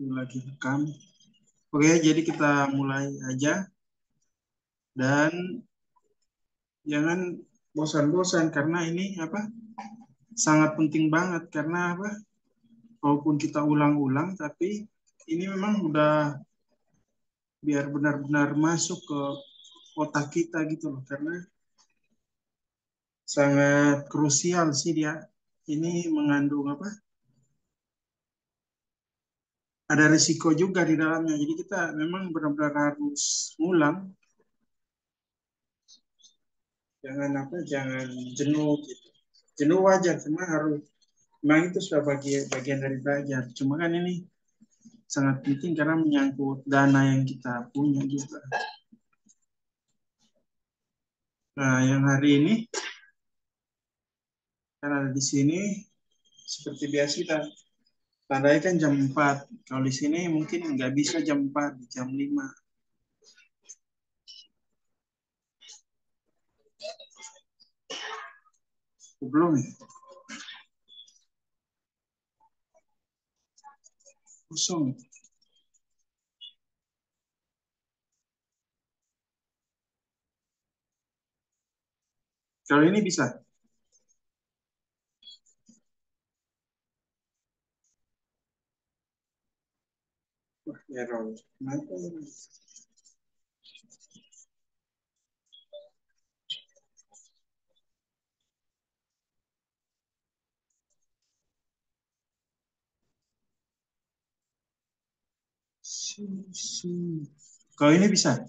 Lagi rekam. Oke, jadi kita mulai aja dan jangan bosan-bosan karena ini apa? Sangat penting banget karena apa? Walaupun kita ulang-ulang tapi ini memang udah biar benar-benar masuk ke otak kita gitu loh karena sangat krusial sih dia. Ini mengandung apa? Ada risiko juga di dalamnya. Jadi kita memang benar-benar harus ngulang. Jangan apa? Jangan jenuh gitu. Jenuh wajar, cuma harus memang itu sudah bagian dari belajar. Cuma kan ini sangat penting karena menyangkut dana yang kita punya juga. Nah, yang hari ini kan ada di sini seperti biasa kita tandai kan jam 4. Kalau di sini mungkin nggak bisa jam 4, jam 5. Belum ya? Kosong. Kalau ini bisa. Wah, error. Kenapa ini? Kalau ini bisa.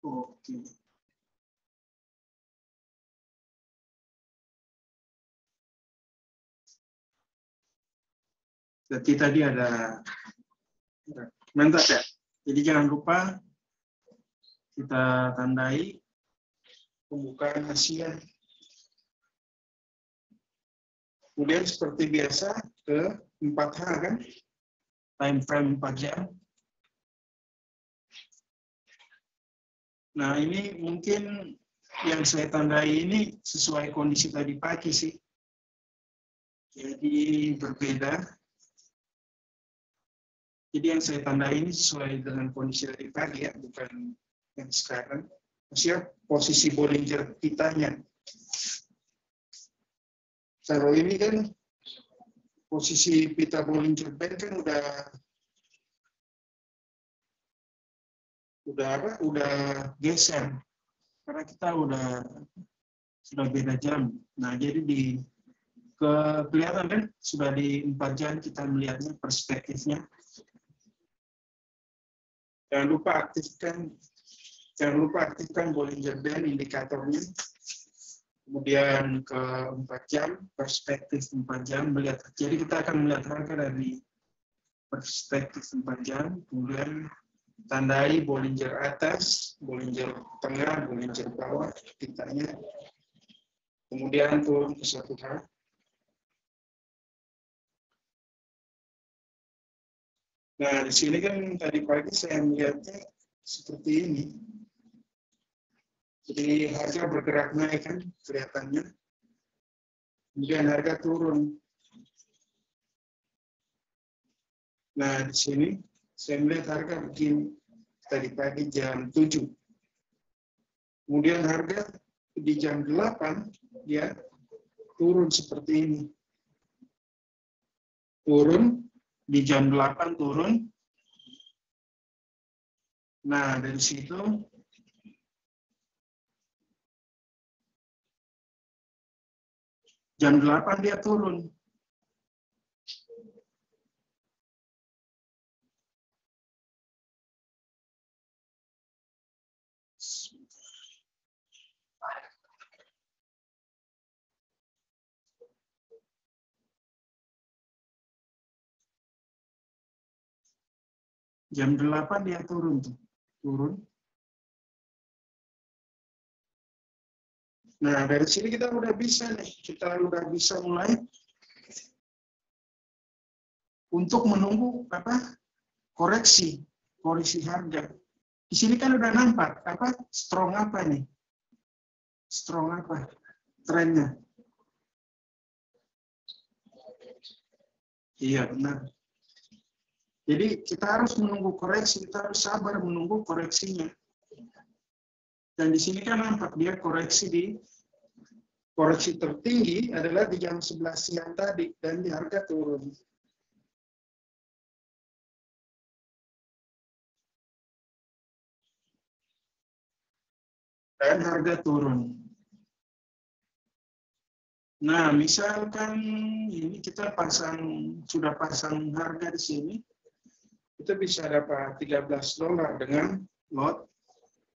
Oke. Jadi tadi ada mantap ya. Jadi jangan lupa kita tandai pembukaan hasilnya. Kemudian seperti biasa ke 4H kan, time frame 4 jam. Nah ini mungkin yang saya tandai ini sesuai kondisi tadi pagi sih. Jadi berbeda. Jadi yang saya tandai ini sesuai dengan kondisi tadi pagi ya, bukan yang sekarang. Maksudnya posisi Bollinger kitanya. Kalau ini kan posisi pita Bollinger Band kan udah geser karena kita sudah beda jam. Nah jadi kelihatan kan sudah di 4 jam kita melihatnya perspektifnya. Jangan lupa aktifkan Bollinger Band indikatornya. Kemudian ke 4 jam, perspektif 4 jam melihat. Jadi kita akan melihat harga dari perspektif 4 jam, kemudian tandai Bollinger atas, Bollinger tengah, Bollinger bawah, kitanya. Kemudian turun ke 1H. Nah, di sini kan tadi pagi saya melihatnya seperti ini. Jadi harga bergerak naik kan kelihatannya. Kemudian harga turun. Nah, di sini saya melihat harga begini tadi pagi jam 7. Kemudian harga di jam 8 dia turun seperti ini. Turun di jam 8 turun. Nah, dari situ jam 8 dia turun. Jam 8 dia turun tuh. Turun. Nah, dari sini kita udah bisa nih. Kita udah bisa mulai untuk menunggu koreksi harga. Di sini kan udah nampak strong apa nih? Strong apa trennya? Iya, benar. Jadi kita harus menunggu koreksi, kita harus sabar menunggu koreksinya. Dan di sini kan nampak dia koreksi tertinggi adalah di jam 11 siang tadi dan di harga turun. Dan harga turun. Nah, misalkan ini kita sudah pasang harga di sini, kita bisa dapat $13 dengan lot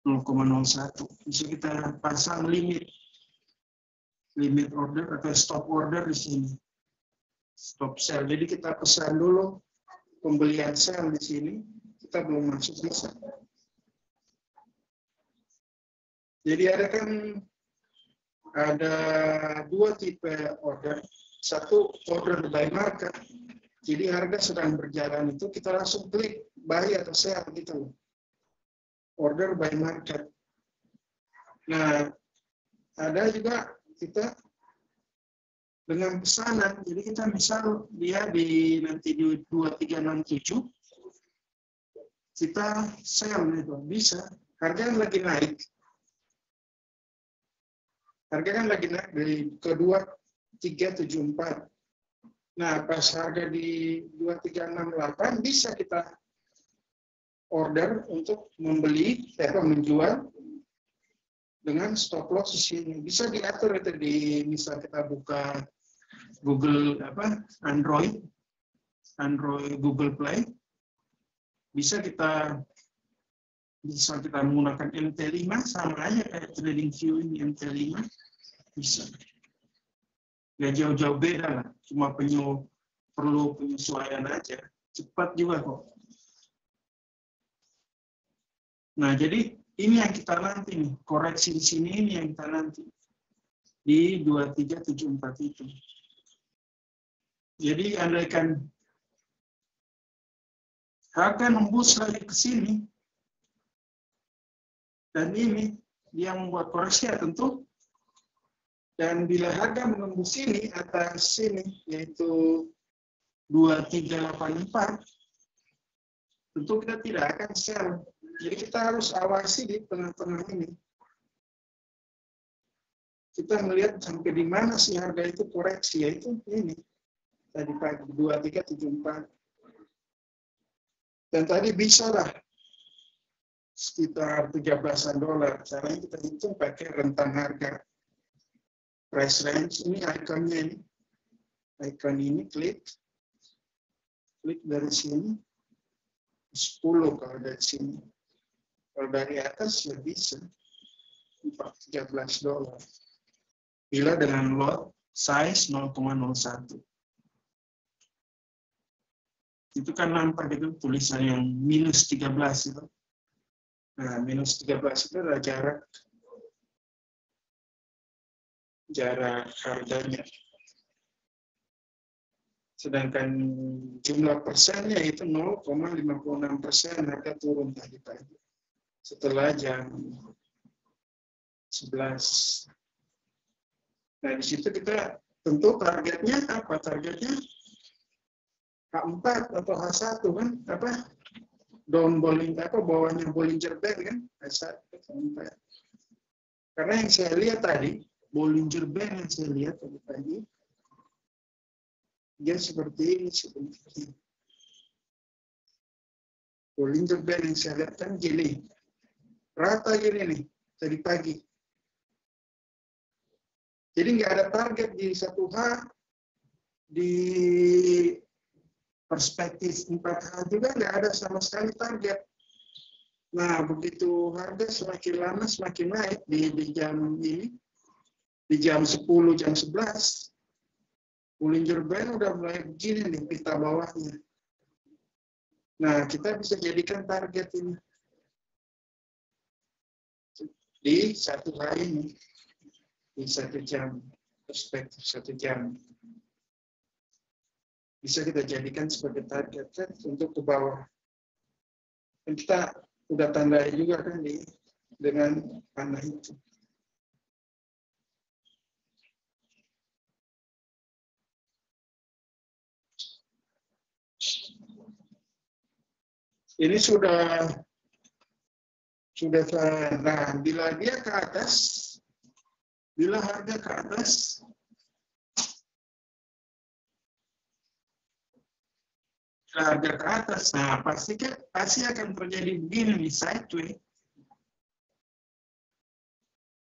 0,01. Bisa kita pasang limit order atau stop order di sini. Stop sell. Jadi kita pesan dulu pembelian sell di sini, kita belum masuk bisa. Jadi ada dua tipe order. Satu order by market. Jadi harga sedang berjalan itu kita langsung klik buy atau sell gitu. Order by market. Nah, ada juga kita dengan pesanan. Jadi kita misal dia nanti di 2367 kita sell itu bisa. Harga lagi naik. Harga kan lagi naik dari ke 2374. Nah, pas harga di 2368 bisa kita order untuk menjual dengan stop loss di sini. Bisa diatur itu misal kita buka Google Android Google Play. Bisa kita menggunakan MT5 sama aja kayak TradingView ini MT5 bisa. Nggak jauh-jauh beda lah, cuma perlu penyesuaian aja. Cepat juga kok. Nah, jadi ini yang kita nanti nih, koreksi di sini ini yang kita nanti di 2374 itu. Jadi andaikan harga nembus lagi ke sini dan ini dia membuat koreksi ya tentu. Dan bila harga menembus sini atas sini yaitu 2384, tentu kita tidak akan sell. Jadi kita harus awasi di tengah-tengah ini. Kita melihat sampai di mana sih harga itu koreksi, yaitu ini. Tadi pagi 2374. Dan tadi bisa lah sekitar $13. Caranya kita hitung pakai rentang harga. Price range, ini ikonnya ini. Icon ini klik dari sini. 10 kalau dari sini. Kalau dari atas ya bisa. $13. Bila dengan lot size 0,01. Itu kan nampak itu tulisan yang minus 13 itu. Nah, minus 13 itu adalah jarak harganya. Sedangkan jumlah persennya itu 0,56% harga turun tadi pagi. Setelah jam 11. Nah, di situ kita tentu targetnya apa? Targetnya H4 atau H1 kan? Bawahnya Bollinger Band kan? H1, H4. Karena yang saya lihat tadi, Bollinger Band yang saya lihat tadi, dia seperti ini sebenarnya. Bollinger Band yang saya lihat kan gini. Rata gini nih, tadi pagi. Jadi nggak ada target di 1H, di perspektif 4H juga nggak ada sama sekali target. Nah, begitu harga semakin lama semakin naik di jam ini, di jam 10, jam 11, Bollinger Band udah mulai begini nih, pita bawahnya. Nah, kita bisa jadikan target ini. Di 1H ini. Di 1 jam, perspektif 1 jam. Bisa kita jadikan sebagai target kan untuk ke bawah. Dan kita udah tandai juga kan dengan panah itu. Ini sudah nah, bila dia ke atas, bila harga ke atas, nah pasti akan terjadi begini nih, sideways.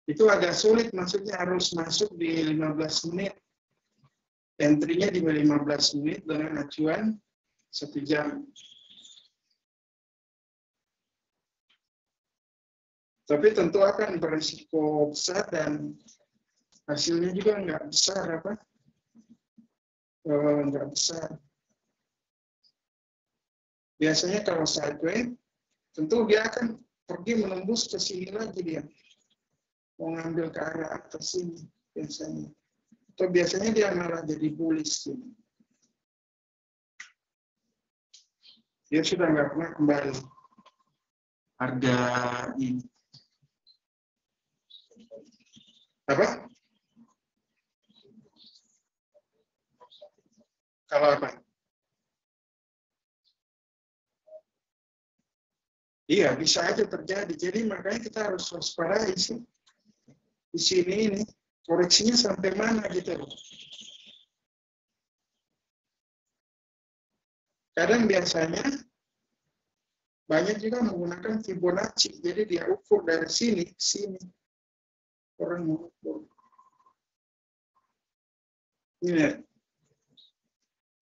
Itu agak sulit, maksudnya harus masuk di 15 menit. Entry-nya di 15 menit dengan acuan 1 jam. Tapi tentu akan berisiko besar dan hasilnya juga nggak besar nggak besar. Biasanya kalau sideways, tentu dia akan pergi menembus ke sini lagi dia. Mau ngambil ke arah atas sini biasanya. Atau biasanya dia malah jadi bullish. Dia sudah nggak pernah kembali harga ini. Apa? Kalau apa? Iya, bisa aja terjadi. Jadi makanya kita harus waspada sih. Di sini ini koreksinya sampai mana gitu. Kadang biasanya banyak juga menggunakan Fibonacci. Jadi dia ukur dari sini ke sini. Orang mengukur. Ini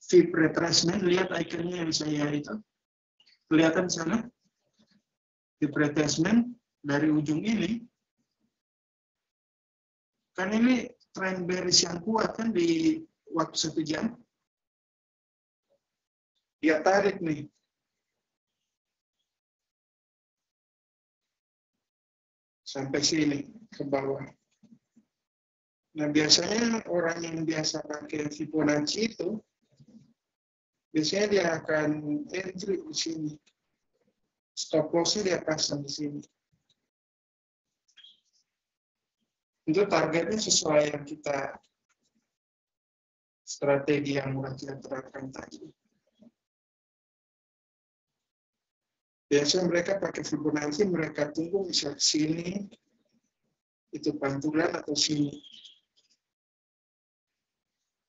Fib retracement, lihat ikonnya yang saya itu. Kelihatan sana? Fib retracement dari ujung ini. Kan ini tren bearish yang kuat kan di waktu 1 jam. Dia tarik nih. Sampai sini, ke bawah. Nah, biasanya orang yang biasa pakai Fibonacci itu, biasanya dia akan entry di sini. Stop loss-nya dia pasang di sini. Itu targetnya sesuai yang kita, strategi yang sudah kita terapkan tadi. Biasanya mereka pakai Fibonacci, mereka tunggu misal sini, itu pantulan atau sini.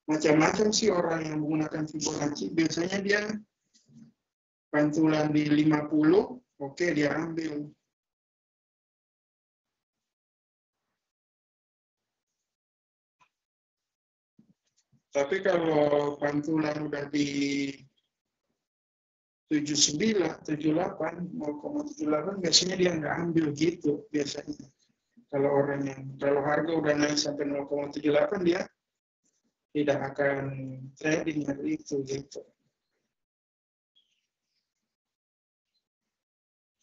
Macam-macam sih orang yang menggunakan Fibonacci. Biasanya dia pantulan di 50, oke dia ambil. Tapi kalau pantulan udah di 79, 78, 0,78 biasanya dia nggak ambil gitu biasanya. Kalau orang yang, kalau harga udah naik sampai 0,78 dia tidak akan trading hari itu gitu.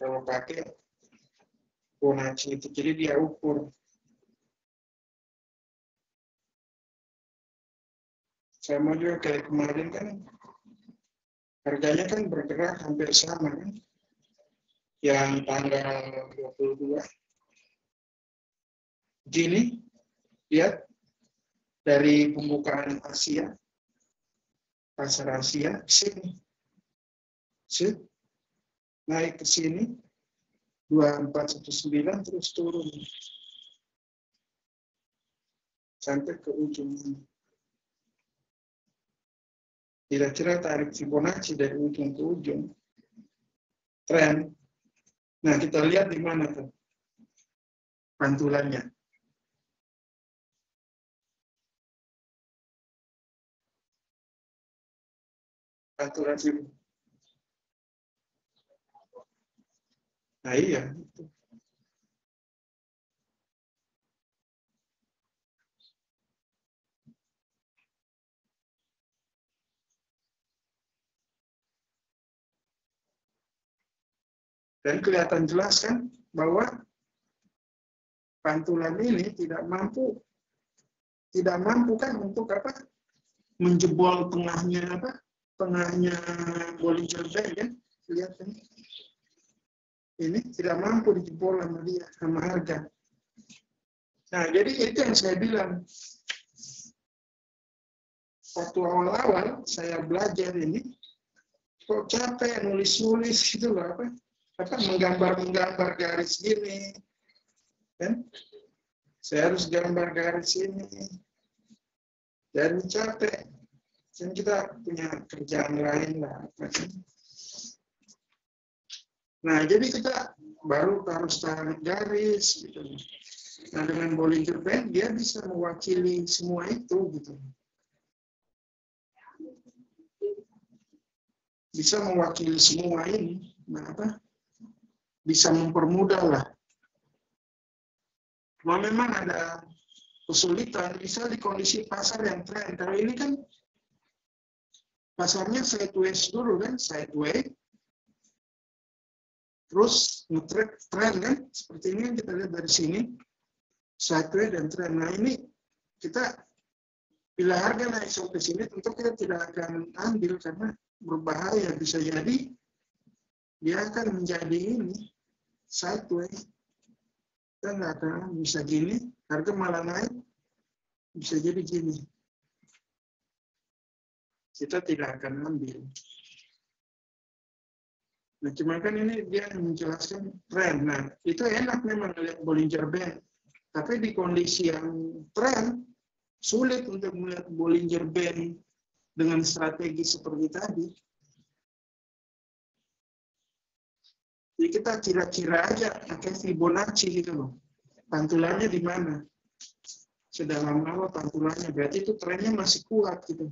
Kalau pakai Fibonacci itu, jadi dia ukur. Sama juga kayak kemarin kan, harganya kan bergerak hampir sama kan. Yang tanggal 22. Gini, lihat dari pembukaan Asia, pasar Asia, sini. Naik ke sini, 2419 terus turun. Sampai ke ujung ini. Kira-kira tarik Fibonacci dari ujung ke ujung. Tren. Nah, kita lihat di mana tuh pantulannya. Pantulan Fibonacci. Nah, iya. Dan kelihatan jelas kan bahwa pantulan ini tidak mampu kan untuk apa? Menjebol tengahnya apa? Tengahnya Bollinger Band kan? Lihat kan? Ini tidak mampu dijebol sama dia, sama harga. Nah, jadi itu yang saya bilang. Waktu awal-awal saya belajar ini, kok capek nulis-nulis gitu loh, apa menggambar garis gini, kan? Saya harus gambar garis ini, dan capek. Kan kita punya kerjaan lain lah. Nah, jadi kita baru harus tarik garis, gitu. Nah, dengan Bollinger Band dia bisa mewakili semua itu, gitu. Bisa mewakili semua ini. Nah, bisa mempermudah lah. Cuma memang ada kesulitan, bisa di kondisi pasar yang tren. Kalau ini kan pasarnya sideways dulu kan, sideways. Terus tren kan, seperti ini yang kita lihat dari sini. Sideways dan tren. Nah, ini kita bila harga naik sampai sini, tentu kita tidak akan ambil karena berbahaya. Bisa jadi dia akan menjadi ini sideways. Kita nggak akan bisa gini, harga malah naik, bisa jadi gini. Kita tidak akan ambil. Nah, cuma kan ini dia menjelaskan tren. Nah, itu enak memang melihat Bollinger Band. Tapi di kondisi yang tren, sulit untuk melihat Bollinger Band dengan strategi seperti tadi. Jadi kita kira-kira aja pakai Fibonacci gitu loh. Pantulannya di mana? Sedalam apa pantulannya? Berarti itu trennya masih kuat gitu.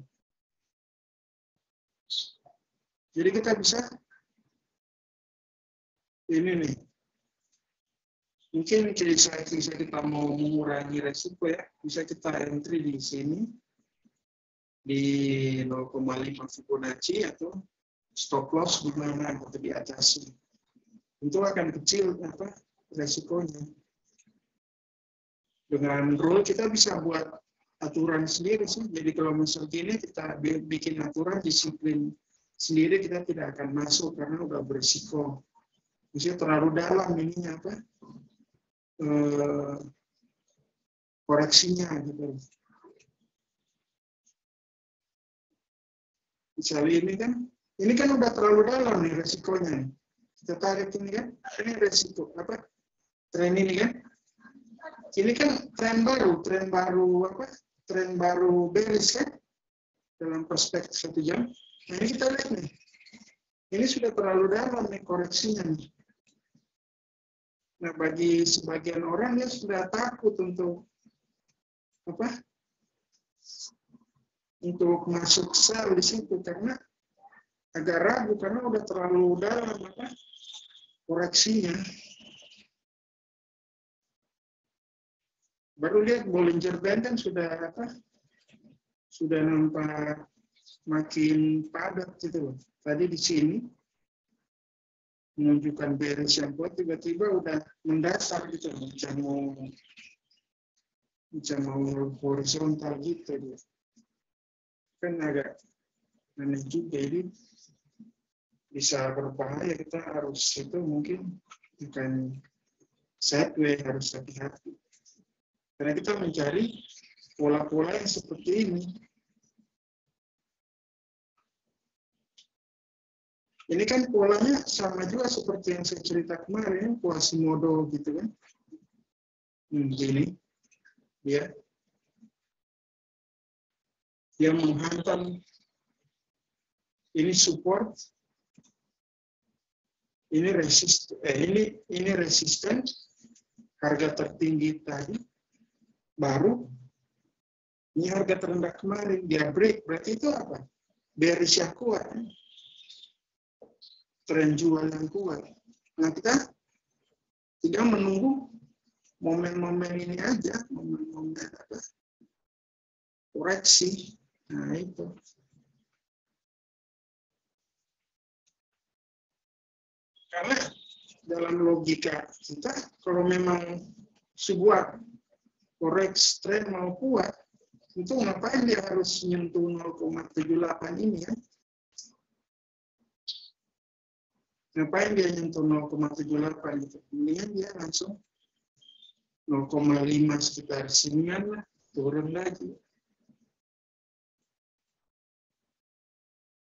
Jadi kita bisa ini nih. Mungkin bisa kita mau mengurangi resiko ya. Bisa kita entry di sini di 0,5 Fibonacci atau stop loss di mana atau di atas. Itu akan kecil resikonya. Dengan rule kita bisa buat aturan sendiri sih. Jadi kalau misal gini kita bikin aturan disiplin sendiri, kita tidak akan masuk karena udah berisiko. Misalnya terlalu dalam ininya koreksinya gitu. Misalnya ini kan udah terlalu dalam nih resikonya. Kita tarik ini kan, ini resiko tren ini kan. Ini kan tren baru bearish kan dalam perspektif 1 jam. Nah, ini kita lihat nih. Ini sudah terlalu dalam nih koreksinya nih. Nah, bagi sebagian orang dia sudah takut untuk untuk masuk sell di situ karena agak ragu karena udah terlalu dalam koreksinya. Baru lihat Bollinger Band kan sudah nampak makin padat gitu loh. Tadi di sini menunjukkan bearish yang kuat, tiba-tiba udah mendasar gitu, macam mau horizontal gitu dia. Kan agak aneh juga, ini bisa berbahaya. Kita harus itu mungkin bukan sideways, harus hati-hati. Karena kita mencari pola-pola yang seperti ini. Ini kan polanya sama juga seperti yang saya cerita kemarin, Quasimodo gitu kan. Ini dia menghantam ini support, ini resisten harga tertinggi tadi, baru ini harga terendah kemarin dia break, berarti itu apa? Bearish yang kuat. Tren jual yang kuat. Nah, kita tinggal menunggu momen-momen ini aja, momen-momen koreksi. Nah, itu. Karena dalam logika kita, kalau memang sebuah koreksi tren mau kuat, itu ngapain dia harus menyentuh 0,78 ini ya? Ngapain dia nyentuh 0,78 gitu? Kemudian dia langsung 0,5 sekitar sinian lah, turun lagi.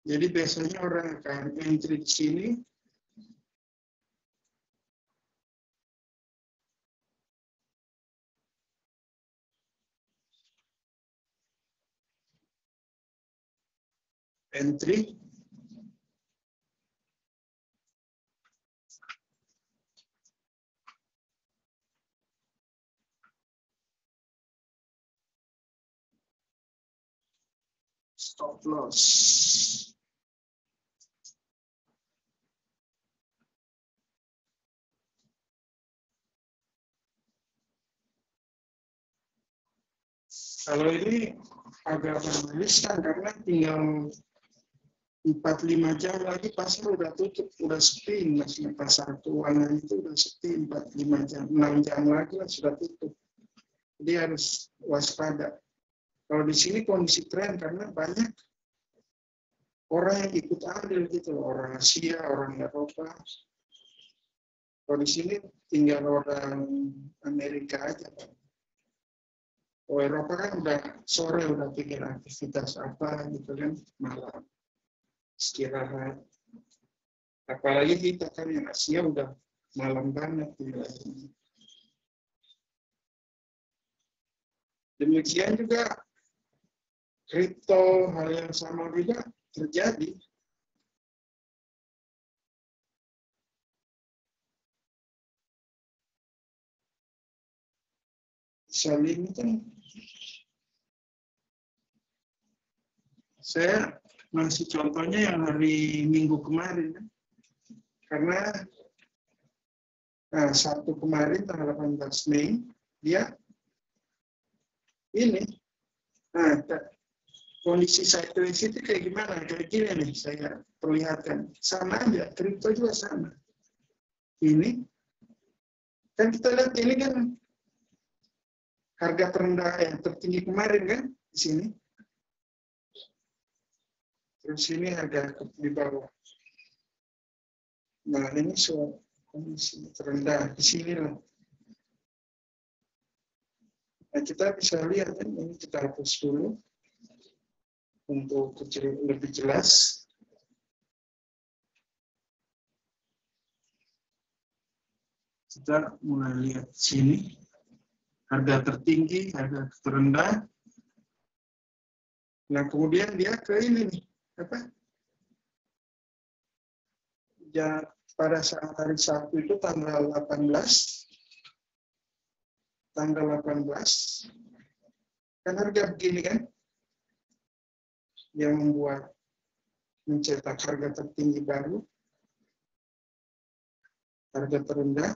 Jadi biasanya orang akan entry di sini. Entry. Stop loss. Kalau ini agak menuliskan karena tinggal 4-5 jam lagi pasar udah tutup, udah sepi, masih pasar keuangan itu udah sepi 4-5 jam, 6 jam lagi lah sudah tutup. Jadi harus waspada. Kalau di sini kondisi tren karena banyak orang yang ikut ambil gitu, orang Asia, orang Eropa. Kalau di sini tinggal orang Amerika aja. Kalau Eropa kan udah sore udah bikin aktivitas apa gitu kan, malam istirahat. Apalagi kita kan yang Asia udah malam banget wilayahnya. Demikian juga kripto hal yang sama juga terjadi. Saling kan saya ngasih contohnya yang hari Minggu kemarin kan. Karena Sabtu kemarin tanggal 18 Mei dia ini kondisi sideways itu kayak gimana? Kayak gini nih saya perlihatkan. Sama aja, kripto juga sama. Ini kan kita lihat ini kan harga terendah yang tertinggi kemarin kan di sini. Terus ini harga di bawah. Nah ini kondisi terendah di sini lah. Nah kita bisa lihat kan ini kita hapus dulu untuk lebih jelas. Kita mulai lihat sini harga tertinggi, harga terendah. Nah kemudian dia ke ini nih apa? Ya, pada saat hari Sabtu itu tanggal 18 kan harga begini kan yang membuat mencetak harga tertinggi baru, harga terendah.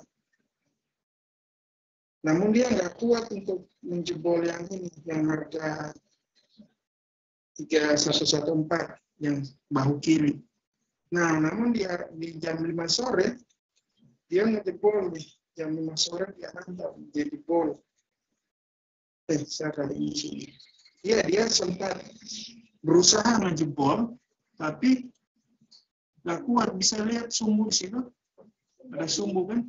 Namun dia nggak kuat untuk menjebol yang ini, yang harga 3114 yang bahu kiri. Nah, namun dia di jam 5 sore dia ngejebol nih, jam 5 sore dia hantam jadi bol. Saya kali ini sini. Iya, dia sempat berusaha ngejebol, tapi nggak kuat. Bisa lihat sumbu di situ, ada sumbu kan?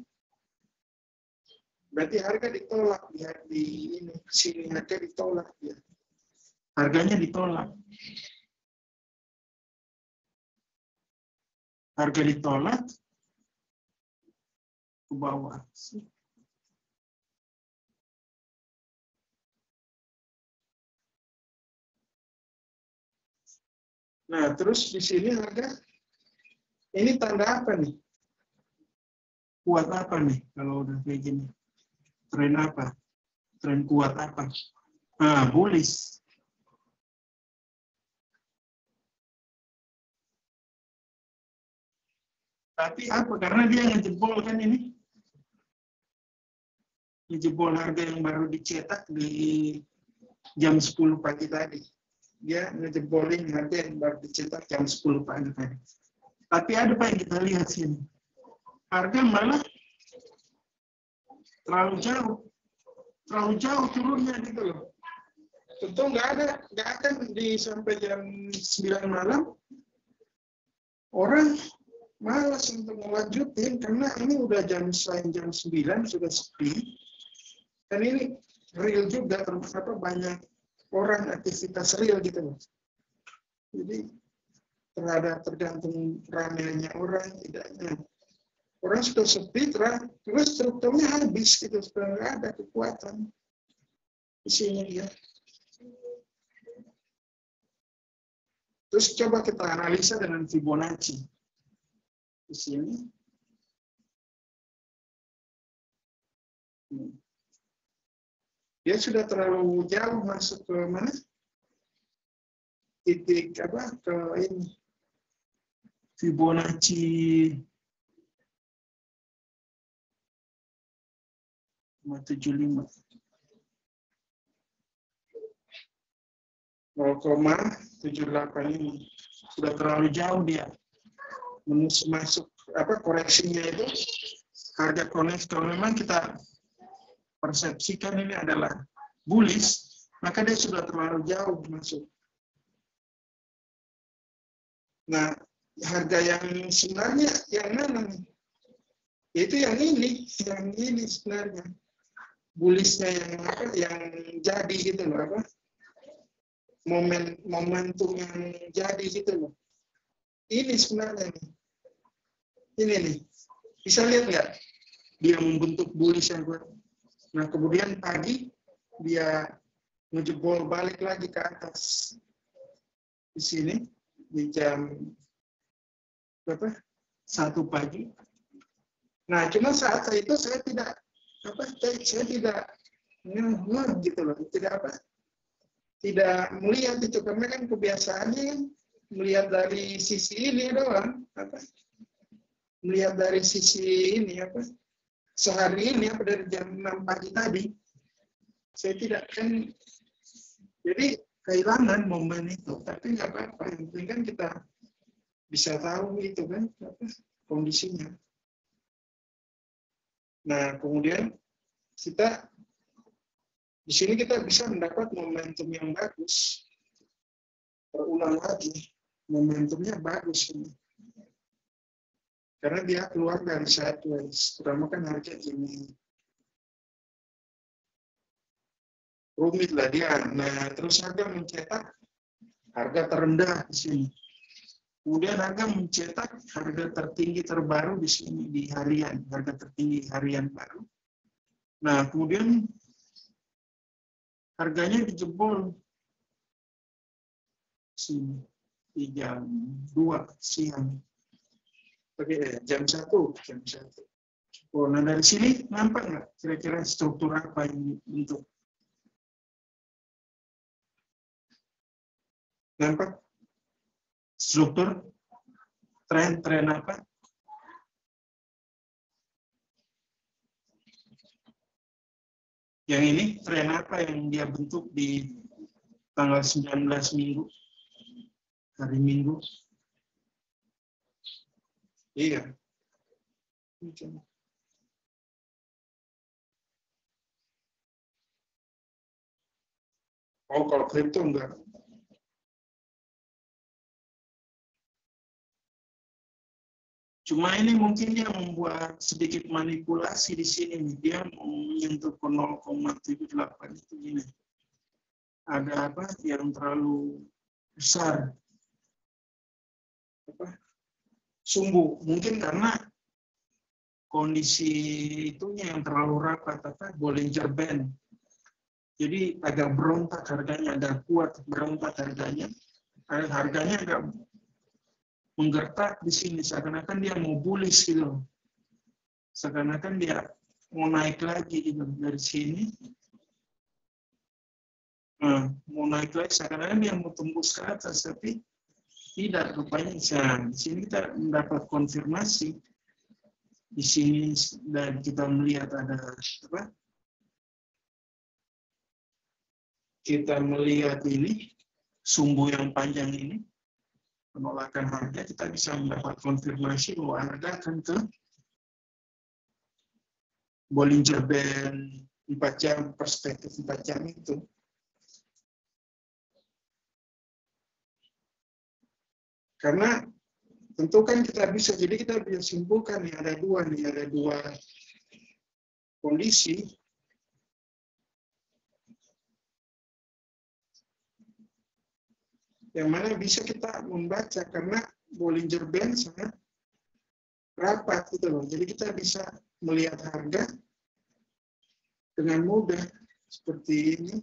Berarti harga ditolak di ini sini, harga ditolak ya. Harganya ditolak. Harga ditolak ke bawah. Nah, terus di sini harga ini tanda apa nih? Kuat apa nih kalau udah kayak gini? Tren apa? Tren kuat apa? Bullish. Tapi apa? Karena dia ngejebol kan ini. Ngejebol harga yang baru dicetak di jam 10 pagi tadi. Dia ngejebolin harga yang baru dicetak jam 10 pagi tadi. Tapi ada apa yang kita lihat sini? Harga malah terlalu jauh turunnya gitu loh. Tentu nggak akan di sampai jam 9 malam orang malas untuk melanjutin karena ini udah selain jam 9 sudah sepi. Dan ini real juga, termasuk banyak orang aktivitas real gitu loh. Jadi tergantung ramainya orang, tidaknya. Orang sudah sepi, terus strukturnya habis, gitu, sudah nggak ada kekuatan isinya dia. Terus coba kita analisa dengan Fibonacci di sini. Dia sudah terlalu jauh masuk ke mana? Titik apa? Ke ini. Fibonacci 0,75. 0,78 ini sudah terlalu jauh dia masuk apa koreksinya itu harga koneksi. Kalau memang kita persepsikan ini adalah bullish, maka dia sudah terlalu jauh masuk. Nah, harga yang sebenarnya yang mana nih? Itu yang ini sebenarnya bullishnya yang jadi gitu loh, apa? Momentum yang jadi gitu loh. Ini sebenarnya nih. Ini nih. Bisa lihat nggak? Dia membentuk bullish yang kuat. Nah, kemudian pagi dia ngejebol balik lagi ke atas. Di sini di jam berapa? 1 pagi. Nah, cuma saat itu saya tidak gitu loh, tidak melihat itu, karena kan kebiasaannya melihat dari sisi ini doang, melihat dari sisi ini sehari ini dari jam 6 pagi tadi saya tidak kan, jadi kehilangan momen itu, tapi nggak apa-apa, yang penting kan kita bisa tahu itu kan kondisinya. Nah, kemudian kita di sini kita bisa mendapat momentum yang bagus. Terulang lagi, momentumnya bagus ini. Karena dia keluar dari sideways, terutama kan harga ini. Rumit lah dia. Nah, terus harga mencetak harga terendah di sini. Kemudian harga mencetak harga tertinggi terbaru di sini di harian, harga tertinggi harian baru. Nah, kemudian harganya dijebol sini di jam 2 siang. Oke, jam 1. Oh, nah dari sini nampak nggak kira-kira struktur apa yang dibentuk? Nampak struktur tren apa? Yang ini tren apa yang dia bentuk di tanggal 19 Minggu, hari Minggu? Iya. Oh, kalau kripto enggak. Cuma ini mungkin dia membuat sedikit manipulasi di sini. Dia menyentuh ke 0,78 itu gini. Ada apa yang terlalu besar. Sumbu. Mungkin karena kondisi itunya yang terlalu rapat. Bollinger Band. Jadi agak berontak harganya. Agak kuat berontak harganya. Harganya agak menggertak di sini, seakan-akan dia mau bullish gitu, seakan-akan dia mau naik lagi gitu dari sini, mau naik lagi, seakan-akan dia mau tembus ke atas, tapi tidak rupanya. Di sini kita mendapat konfirmasi di sini dan kita melihat ada apa? Kita melihat ini sumbu yang panjang ini. Penolakan harga, kita bisa mendapat konfirmasi bahwa harga akan ke Bollinger Band 4 jam, perspektif 4 jam itu. Karena tentu kan kita bisa, jadi kita bisa simpulkan nih, ada dua kondisi. yang mana bisa kita membaca karena Bollinger Band sangat rapat gitu loh. Jadi kita bisa melihat harga dengan mudah seperti ini.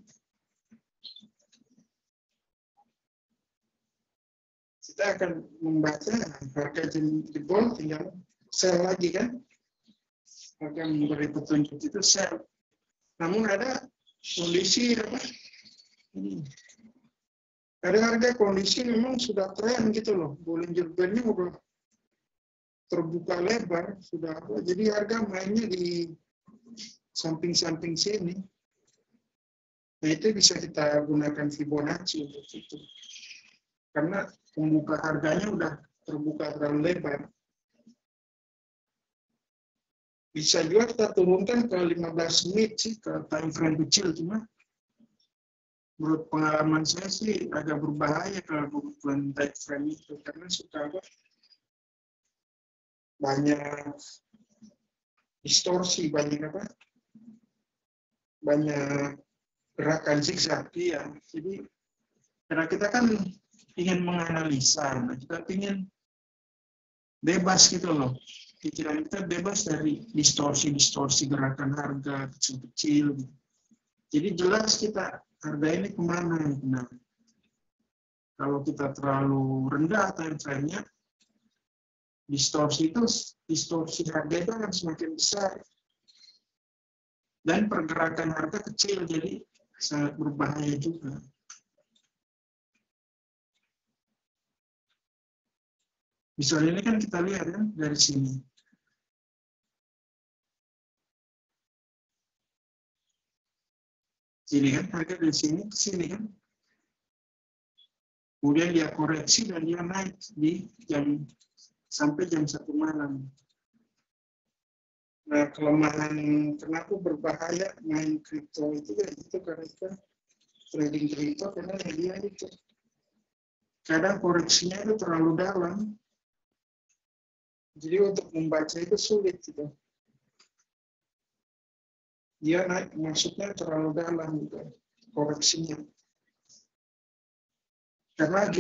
Kita akan membaca harga jebol, tinggal sell lagi kan. Harga memberi petunjuk itu sell. Namun ada kondisi apa? Ada harga kondisi memang sudah tren gitu loh. Bollinger Band-nya udah terbuka lebar, sudah apa? Jadi harga mainnya di samping-samping sini. Nah itu bisa kita gunakan Fibonacci untuk itu. Karena pembuka harganya udah terbuka terlalu lebar. Bisa juga kita turunkan ke 15 menit sih, ke time frame kecil. Cuma menurut pengalaman saya sih agak berbahaya kalau kebutuhan time frame itu. Karena suka apa? Banyak distorsi, banyak apa? Banyak gerakan zigzag. Ya. Jadi karena kita kan ingin menganalisa, nah kita ingin bebas gitu loh. Pikiran kita bebas dari distorsi gerakan harga kecil-kecil. Jadi jelas kita harga ini kemana yang benar. Kalau kita terlalu rendah time frame-nya, distorsi harga itu akan semakin besar. Dan pergerakan harga kecil, jadi sangat berbahaya juga. Misalnya ini kan kita lihat kan dari sini. Sini kan harga dari sini ke sini kan. Kemudian dia koreksi dan dia naik di sampai jam 1 malam. Nah, kelemahan kenapa berbahaya main kripto itu ya itu karena kita trading kripto karena dia itu kadang koreksinya itu terlalu dalam. Jadi untuk membaca itu sulit gitu. Dia naik masuknya terlalu dalam gitu, koreksinya. Karena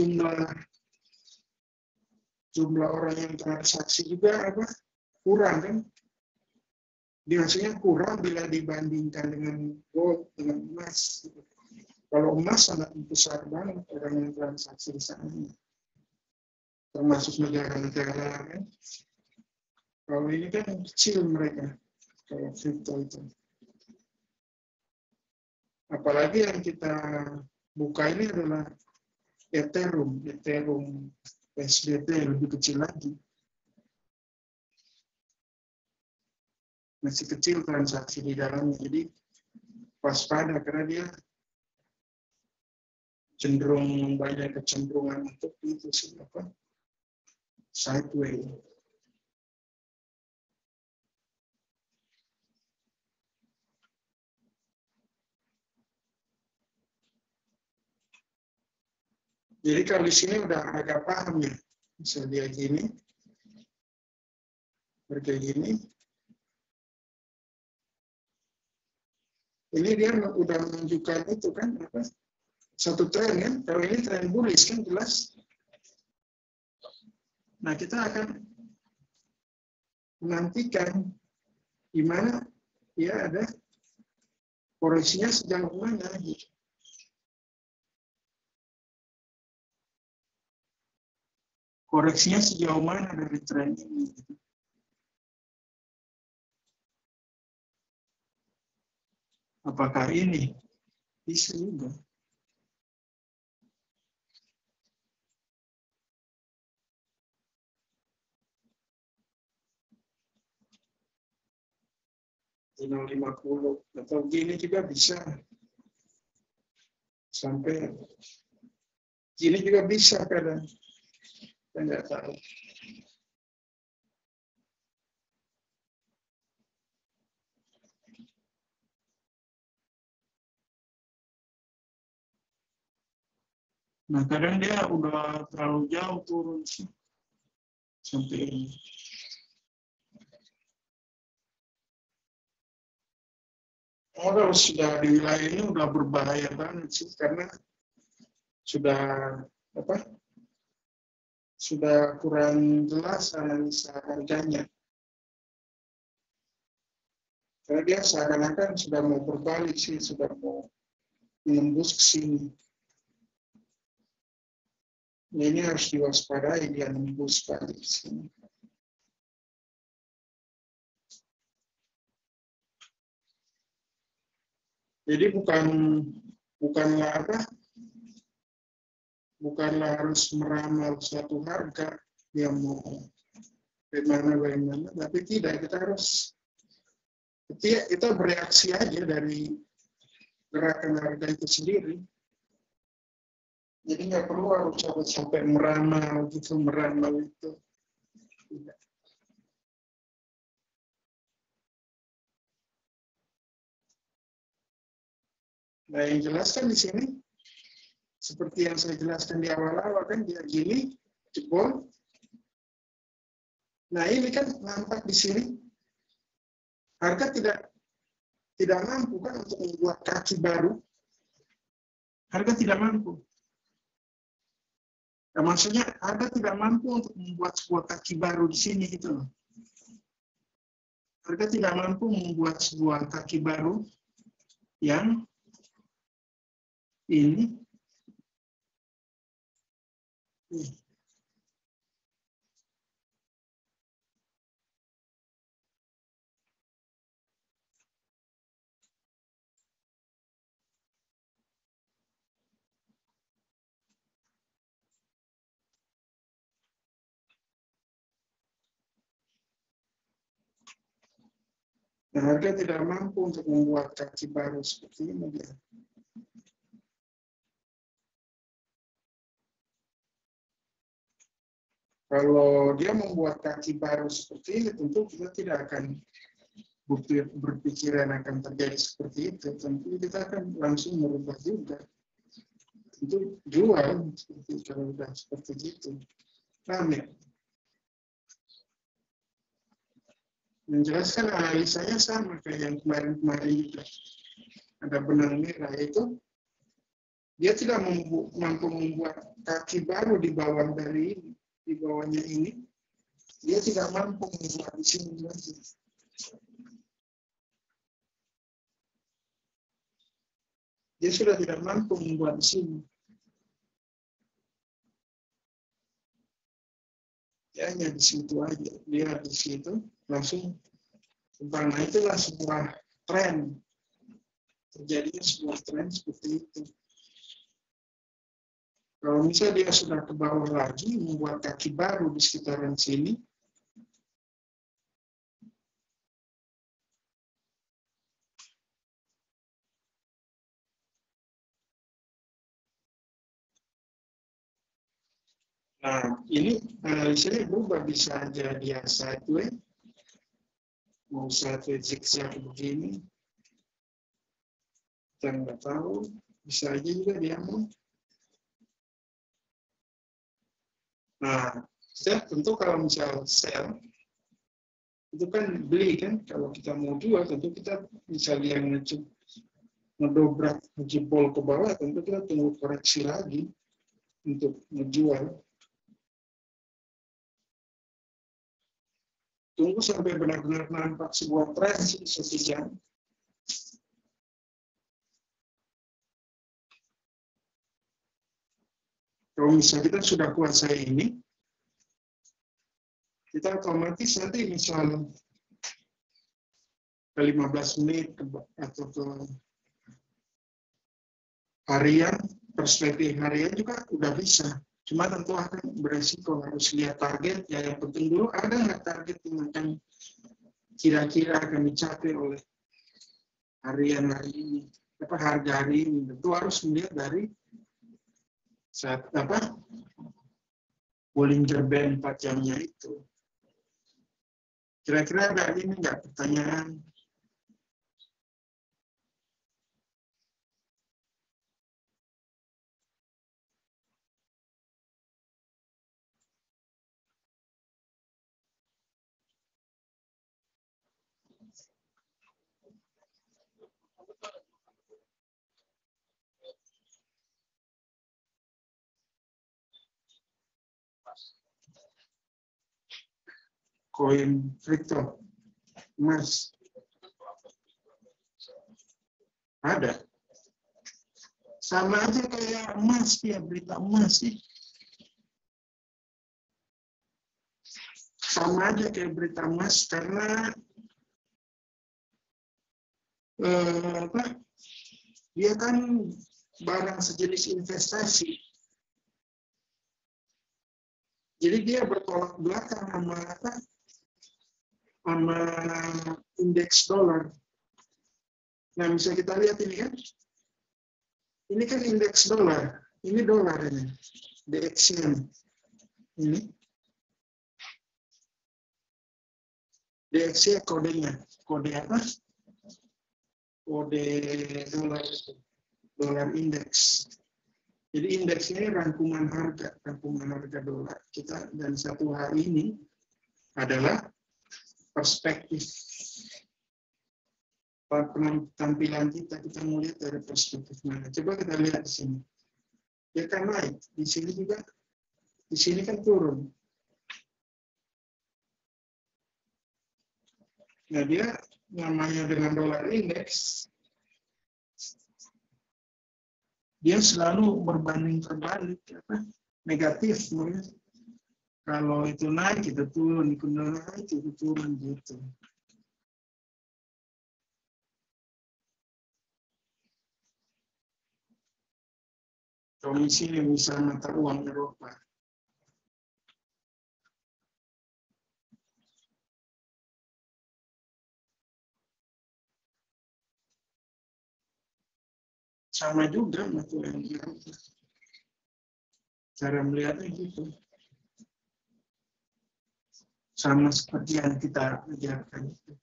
jumlah orang yang transaksi juga apa kurang kan. Biasanya kurang bila dibandingkan dengan gold, dengan emas. Kalau emas sangat besar banget orang yang transaksi di sana. Termasuk negara-negara kan. Kalau ini kan kecil mereka, kalau kripto itu. Apalagi yang kita buka ini adalah Ethereum SDT lebih kecil lagi. Masih kecil transaksi di dalamnya, jadi waspada karena dia cenderung banyak kecenderungan untuk itu sih apa sideways. Jadi kalau di sini udah agak paham ya, bisa dia gini, kayak gini. Ini dia udah menunjukkan itu kan apa? Satu tren kan, kalau ini tren bullish kan jelas. Nah kita akan menantikan di mana ya ada koreksinya sejauh mana gitu. Koreksinya sejauh mana dari tren ini gitu. Apakah ini bisa juga? Di 0,50 atau gini juga bisa. Sampai gini juga bisa kadang. Saya nggak tahu. Nah, kadang dia udah terlalu jauh turun sih. Sampai ini. Kalau sudah di wilayah ini udah berbahaya banget sih, karena sudah apa sudah kurang jelas analisa harganya. Karena dia seakan-akan sudah mau berbalik sih, sudah mau menembus ke sini. Nah, ini harus diwaspadai dia menembus balik ke sini. Jadi bukanlah harus meramal suatu harga yang mau bagaimana, tapi tidak, kita bereaksi aja dari gerakan harga itu sendiri. Jadi nggak perlu harus sampai meramal itu. Tidak. Nah, yang jelas kan di sini, seperti yang saya jelaskan di awal-awal kan dia gini, jebol. Nah, ini kan nampak di sini harga tidak mampu kan untuk membuat kaki baru. Harga tidak mampu. Nah, maksudnya harga tidak mampu untuk membuat sebuah kaki baru di sini gitu loh. Harga tidak mampu membuat sebuah kaki baru yang ini. Nah, harga tidak mampu untuk membuat kaki baru seperti ini dia. Kalau dia membuat kaki baru seperti ini, tentu kita tidak akan berpikiran akan terjadi seperti itu. Tentu kita akan langsung merubah juga. Tentu jual seperti kalau sudah seperti itu. Paham ya? Menjelaskan analisanya sama kayak yang kemarin-kemarin juga. Ada benang merah itu, dia tidak mampu membuat kaki baru di bawah dari ini. Di bawahnya ini, dia tidak mampu membuat di sini lagi. Dia sudah tidak mampu membuat di sini. Dia hanya di situ aja. Dia di situ langsung. Karena itulah sebuah tren. Terjadinya sebuah tren seperti itu. Kalau misalnya dia sudah ke bawah lagi, membuat kaki baru di sekitaran sini, nah ini analisanya berubah, bisa aja dia sideways, mau sideways zigzag begini, kita nggak tahu, bisa aja juga dia mau. Nah, tentu kalau misal sell, itu kan beli kan, kalau kita mau jual, tentu kita misalnya yang ngedobrak, ngejebol ke bawah, tentu kita tunggu koreksi lagi untuk menjual. Tunggu sampai benar-benar nampak sebuah tren sih, setidaknya. Kalau misalnya kita sudah kuasai ini, kita otomatis nanti misal ke 15 menit atau ke harian, perspektif harian juga udah bisa. Cuma tentu akan beresiko harus lihat target. Ya, yang penting dulu ada nggak target yang akan kira-kira akan dicapai oleh harian hari ini, apa harga hari ini. Tentu harus melihat dari saat Bollinger Band 4 jamnya itu. Kira-kira ada ini nggak pertanyaan? koin kripto, emas. Ada. Sama aja kayak emas ya, berita emas sih. Sama aja kayak berita emas karena dia kan barang sejenis investasi. Jadi dia bertolak belakang sama indeks dolar. Nah, bisa kita lihat ini kan. Ini kan indeks dolar. Ini dolar ini. DXY. Ini. DXY kodenya. Kode apa? Kode dolar itu. Dolar indeks. Jadi indeks ini rangkuman harga dolar kita, dan satu hal ini adalah perspektif tampilan kita mau lihat dari perspektif mana. Coba kita lihat di sini. Dia kan naik, di sini juga, di sini kan turun. Nah, dia namanya dengan dolar indeks, dia selalu berbanding terbalik, negatif. Kalau itu naik, itu turun, itu naik, itu turun gitu. Komisi Misal Mata Uang Eropa. Sama juga mata uang Eropa. Cara melihatnya gitu. Sama seperti yang kita ajarkan itu.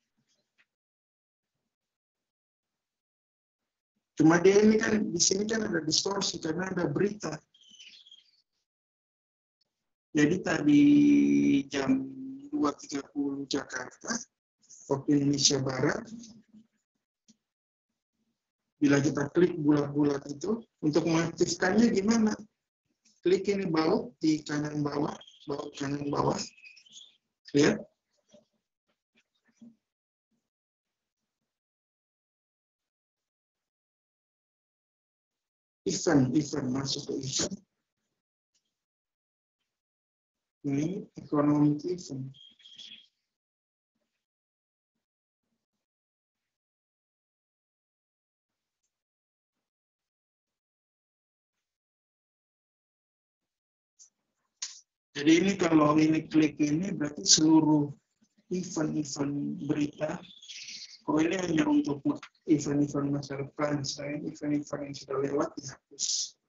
Cuma dia ini kan, di sini kan ada distorsi karena ada berita. Jadi tadi jam 2.30 Jakarta, waktu Indonesia Barat, bila kita klik bulat-bulat itu, untuk mengaktifkannya gimana? Klik ini baut di kanan bawah, baut kanan bawah. Lihat. Event masuk ke event. Ini economic event. Jadi ini kalau ini klik ini berarti seluruh event-event berita. Kalau ini hanya untuk event-event masa depan, selain event-event yang sudah lewat dihapus.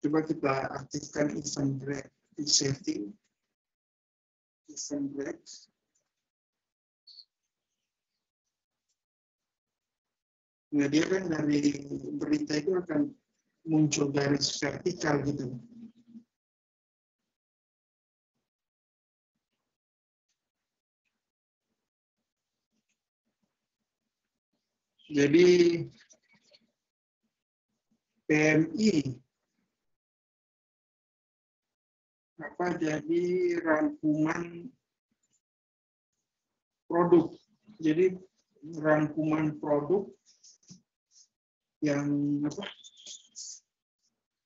Coba kita aktifkan event break di setting. Event break. Nah, dia kan dari berita itu akan muncul garis vertikal gitu. Jadi PMI jadi rangkuman produk. Jadi rangkuman produk yang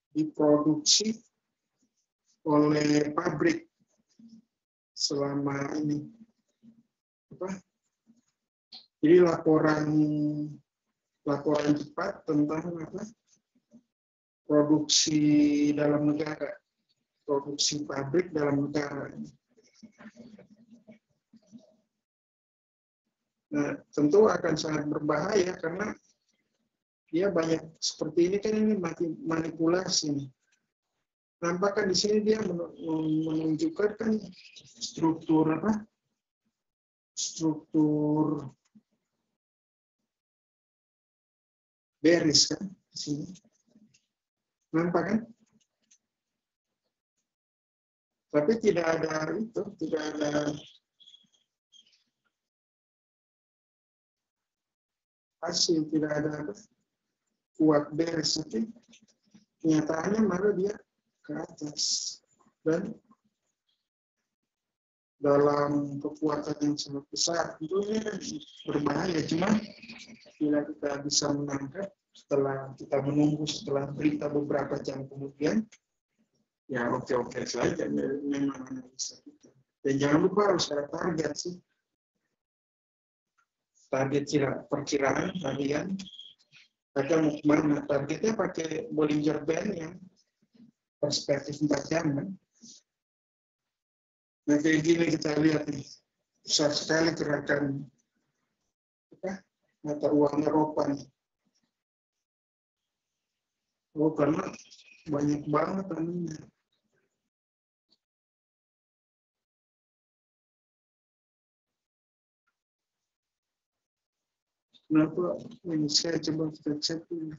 diproduksi oleh pabrik selama ini. Jadi laporan cepat tentang produksi dalam negara, produksi pabrik dalam negara. Nah, tentu akan sangat berbahaya karena dia banyak seperti ini kan, ini manipulasi. Nampak kan di sini dia menunjukkan kan struktur struktur bearish kan di sini. Nampak kan? Tapi tidak ada itu, tidak ada hasil, tidak ada kuat bearish. Tapi kenyataannya malah dia ke atas. Dan dalam kekuatan yang sangat besar. Tentunya berbahaya, cuma bila kita bisa menangkap setelah kita menunggu setelah berita beberapa jam kemudian, ya oke-oke saja memang analisa kita. Dan jangan lupa harus ada target sih. Target perkiraan harian. Ada mau kemana? Targetnya pakai Bollinger Band yang perspektif 4 jam kan. Nah kayak gini kita lihat nih. Besar sekali gerakan mata uang Eropa nih. Oh, karena banyak banget anunya. Kenapa? Ini saya coba kita cek dulu.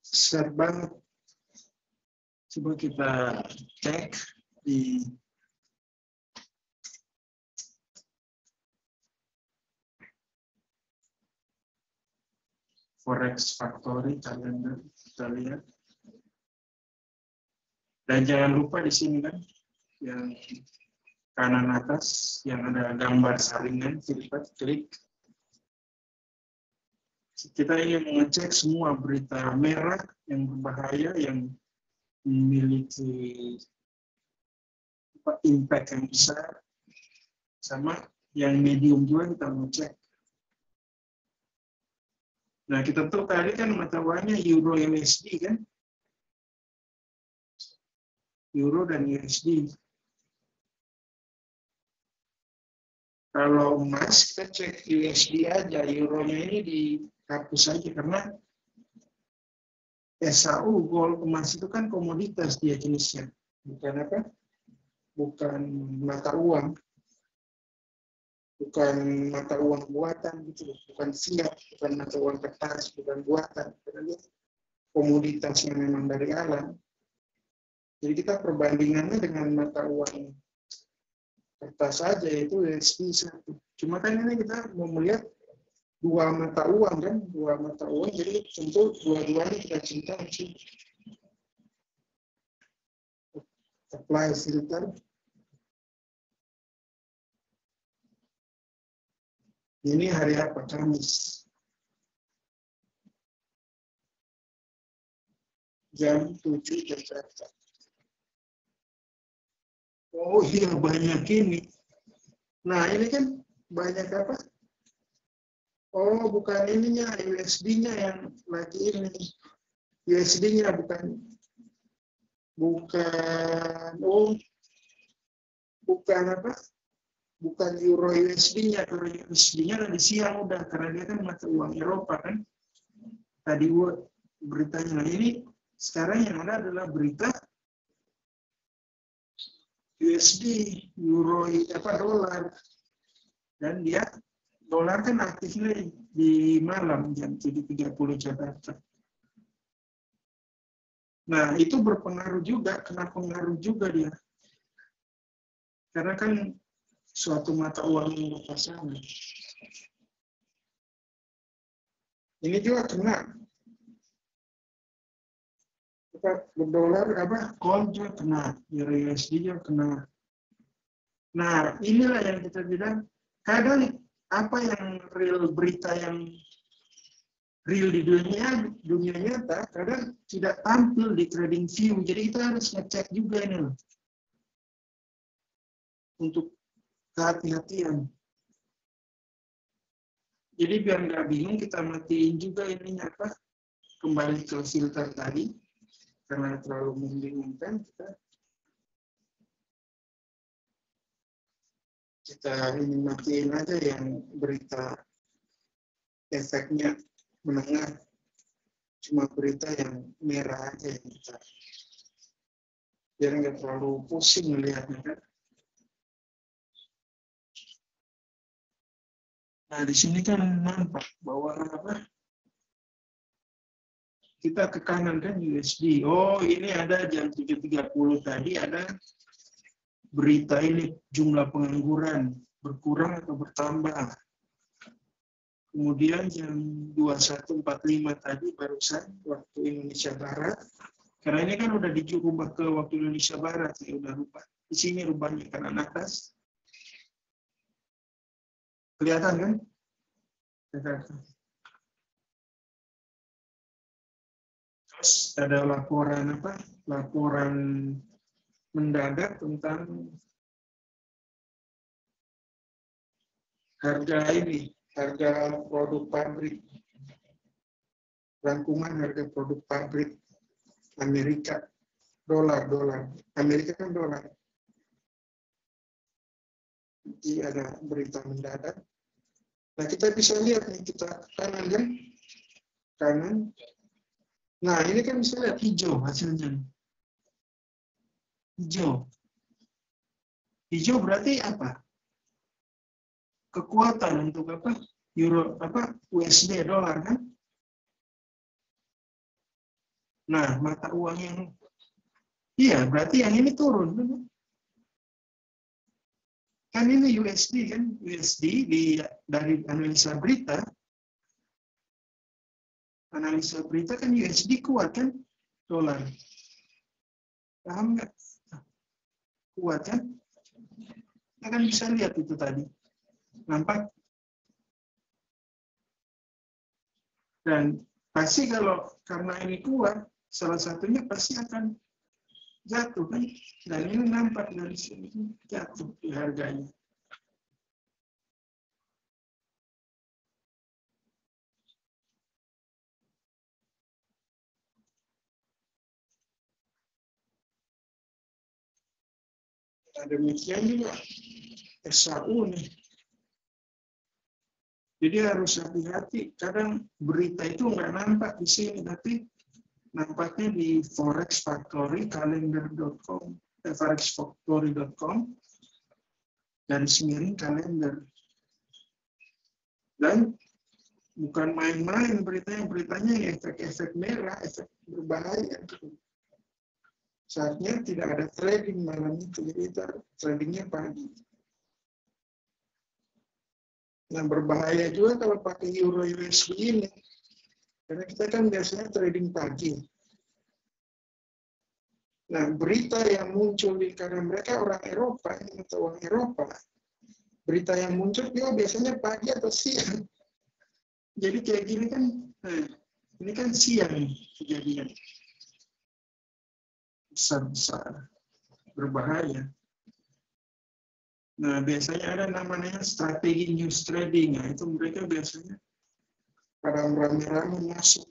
Besar banget. Coba kita cek di Forex Factory kalender, kita lihat. Dan jangan lupa di sini kan, yang kanan atas, yang ada gambar saringan, klik. Kita ingin mengecek semua berita merah yang berbahaya, yang memiliki impact yang besar, sama yang medium juga kita mau cek. Nah, kita tahu tadi kan mata uangnya Euro USD kan? Euro dan USD. Kalau emas, kita cek USD aja. Euronya ini dihapus saja karena SAU, gold, emas itu kan komoditas dia jenisnya. Bukan apa? Bukan mata uang. Bukan mata uang buatan gitu, bukan siap, bukan mata uang kertas, bukan buatan, karena komoditas yang memang dari alam. Jadi kita perbandingannya dengan mata uang kertas saja, yaitu USD satu. Cuma kan ini kita mau melihat dua mata uang kan, dua mata uang, jadi tentu dua-duanya kita cinta sih. Apply filter. Ini hari apa? Kamis. Jam 7 Jakarta. Oh iya, banyak ini. Nah, ini kan banyak apa? Oh, bukan ininya, USD-nya yang lagi ini. USD-nya bukan apa? Bukan Euro USD-nya, Euro USD-nya tadi siang udah, karena dia kan mata uang Eropa kan. Tadi beritanya, nah ini sekarang yang ada adalah berita USD, Euro, dolar. Dan dia, dolar kan aktifnya di malam, jam 7.30 Jakarta. Nah, itu berpengaruh juga, kena pengaruh juga dia. Karena kan suatu mata uang yang berpasangan. Ini juga kena. Dolar gold juga kena, Euro USD juga kena. Nah, inilah yang kita bilang, kadang apa yang real, berita yang real di dunia nyata, kadang tidak tampil di TradingView. Jadi kita harus ngecek juga ini loh. Untuk kehati-hatian. Jadi biar nggak bingung, kita matiin juga ininya apa, kembali ke filter tadi, karena terlalu membingungkan, kita ini matiin aja yang berita efeknya menengah, cuma berita yang merah aja yang kita, biar nggak terlalu pusing melihatnya kan. Nah, di sini kan nampak bahwa apa? Kita ke kanan kan USD. Oh, ini ada jam 7.30 tadi ada berita ini, jumlah pengangguran berkurang atau bertambah. Kemudian jam 21.45 tadi barusan waktu Indonesia Barat. Karena ini kan udah dirubah ke waktu Indonesia Barat, ya udah rubah. Di sini rubahnya kanan atas. Kelihatan kan? Terus ada laporan apa? Laporan mendadak tentang harga ini, harga produk pabrik, rangkuman harga produk pabrik Amerika, dolar. Amerika kan dolar. Jadi ada berita mendadak. Nah, kita bisa lihat nih, kita kanan kan? Kanan. Nah, ini kan bisa lihat hijau hasilnya. Hijau. Hijau berarti apa? Kekuatan untuk apa? Euro apa? USD dolar kan? Nah, mata uang yang iya, berarti yang ini turun. Kan ini USD kan? USD dari analisa berita kan USD kuat kan? Dolar. Paham nggak? Kuat kan? Kita kan bisa lihat itu tadi. Nampak? Dan pasti kalau karena ini kuat, salah satunya pasti akan jatuh kan? Dan ini nampak dari sini jatuh di harganya. Nah, demikian juga SAU nih. Jadi harus hati-hati. Kadang berita itu nggak nampak di sini, tapi nampaknya di Forex Factory, kalender.com, forexfactory.com, garis miring kalender. Dan bukan main-main beritanya efek-efek merah, efek berbahaya. Saatnya tidak ada trading malam itu, jadi tradingnya pagi. Nah, berbahaya juga kalau pakai euro USD ini, karena kita kan biasanya trading pagi. Nah, berita yang muncul karena mereka orang Eropa, atau orang Eropa, berita yang muncul juga biasanya pagi atau siang. Jadi kayak gini kan, ini kan siang kejadian. Besar-besar, berbahaya. Nah, biasanya ada namanya strategi news trading. Nah, itu mereka biasanya pada rame-rame masuk.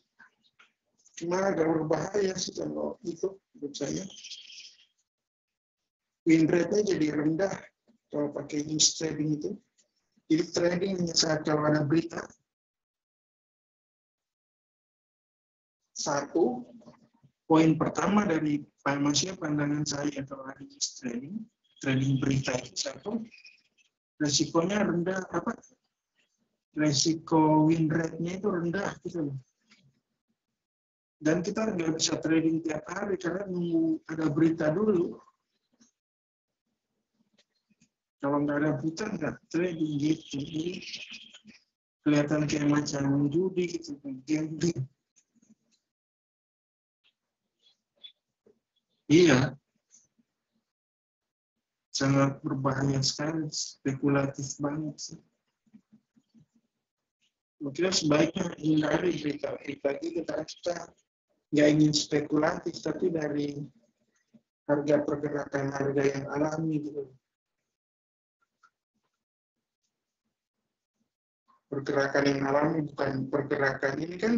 Cuma agak berbahaya sih kalau itu, menurut saya. Win rate-nya jadi rendah kalau pakai news trading itu. Jadi trading hanya saat kalau ada berita. Satu, poin pertama dari maksudnya pandangan saya kalau ada news trading berita itu satu, resikonya rendah, resiko win rate-nya itu rendah gitu loh. Dan kita nggak bisa trading tiap hari karena nunggu ada berita dulu. Kalau nggak ada berita nggak trading gitu. Jadi kelihatan kayak macam judi gitu, gambling. Iya, sangat berbahaya sekali, spekulatif banget sih. Mungkin sebaiknya hindari berita-berita gitu, karena kita nggak ingin spekulatif, tapi dari pergerakan harga yang alami gitu. Pergerakan yang alami bukan pergerakan ini kan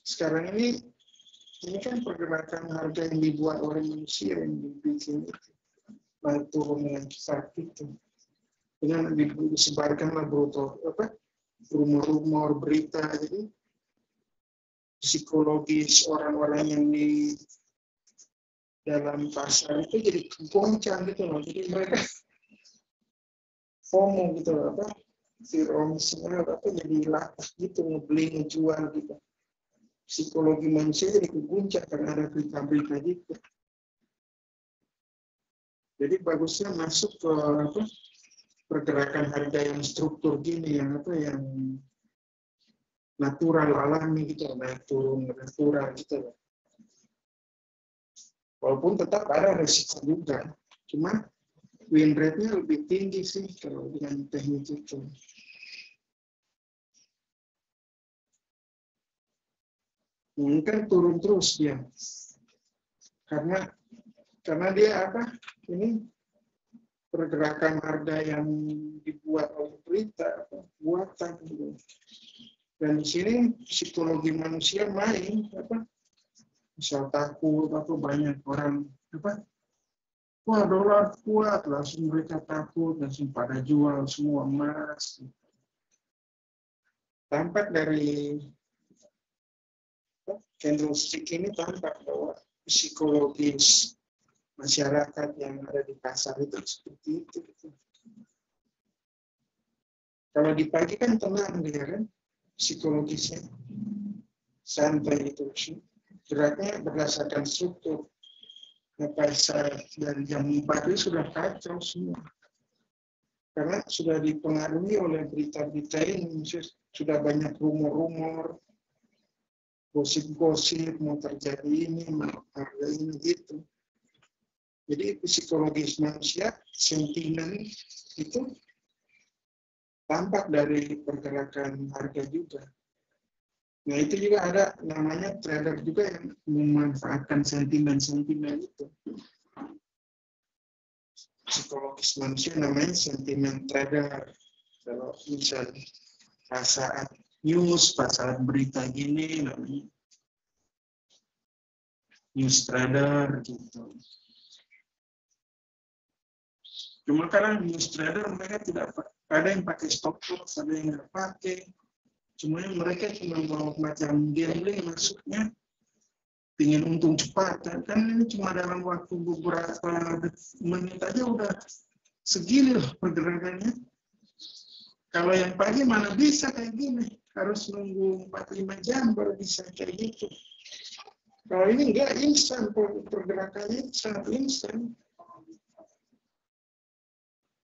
sekarang ini kan pergerakan harga yang dibuat oleh manusia yang dibikin itu. Naik turun yang sakit itu. Dengan disebarkanlah rumor-rumor berita, jadi psikologis orang-orang yang di dalam pasar itu jadi goncang gitu loh. Jadi mereka FOMO gitu loh, fear of missing out, jadi latah gitu, ngebeli, ngejual gitu. Psikologi manusia jadi keguncang karena ada berita-berita gitu. Jadi bagusnya masuk ke pergerakan harga yang struktur gini, yang natural, alami gitu, naik turun natural gitu. Walaupun tetap ada resiko juga, cuma win rate-nya lebih tinggi sih kalau dengan teknik itu. Kan turun terus dia. Karena dia apa? Ini pergerakan harga yang dibuat oleh berita, buatan gitu. Dan di sini psikologi manusia main apa? Misal takut atau banyak orang apa? Wah, dolar kuat, langsung mereka takut, langsung pada jual semua emas. Tampak dari candlestick ini tampak bahwa psikologis masyarakat yang ada di pasar itu seperti itu. Kalau di pagi kan tenang dia kan, psikologisnya santai itu, geraknya berdasarkan struktur. Pasar dari jam 4 itu sudah kacau semua. Karena sudah dipengaruhi oleh berita-berita ini, sudah banyak rumor-rumor, gosip-gosip, mau terjadi ini, mau harga ini, gitu. Jadi psikologis manusia, sentimen itu tampak dari pergerakan harga juga. Nah itu juga ada namanya trader juga yang memanfaatkan sentimen-sentimen itu. Psikologis manusia namanya sentimen trader. Kalau misalnya pas saat news, pas saat berita gini namanya news trader gitu. Cuma kadang news trader mereka tidak ada yang pakai stop loss, ada yang nggak pakai. Cuma mereka cuma mau macam gambling maksudnya, ingin untung cepat. Kan ini cuma dalam waktu beberapa menit aja udah segini loh pergerakannya. Kalau yang pagi mana bisa kayak gini, harus nunggu 4-5 jam baru bisa kayak gitu. Kalau ini enggak instan, pergerakannya sangat instan.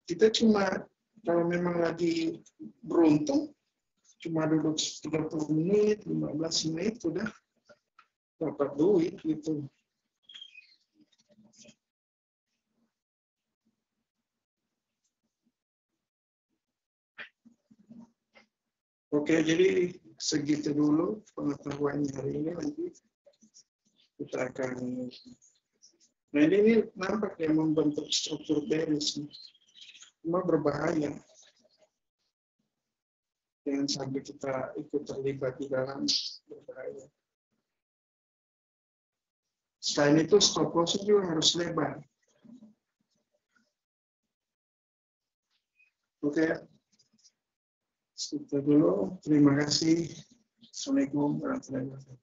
Kita cuma, kalau memang lagi beruntung, cuma duduk 30 menit, 15 menit, udah dapat duit gitu. Oke, jadi segitu dulu pengetahuan hari ini. Nanti kita akan, nah ini nampak yang membentuk struktur bearish, cuma berbahaya. Jangan sampai kita ikut terlibat di dalam, berbahaya. Selain itu stop loss juga harus lebar. Oke, segitu dulu. Terima kasih. Assalamualaikum warahmatullahi wabarakatuh.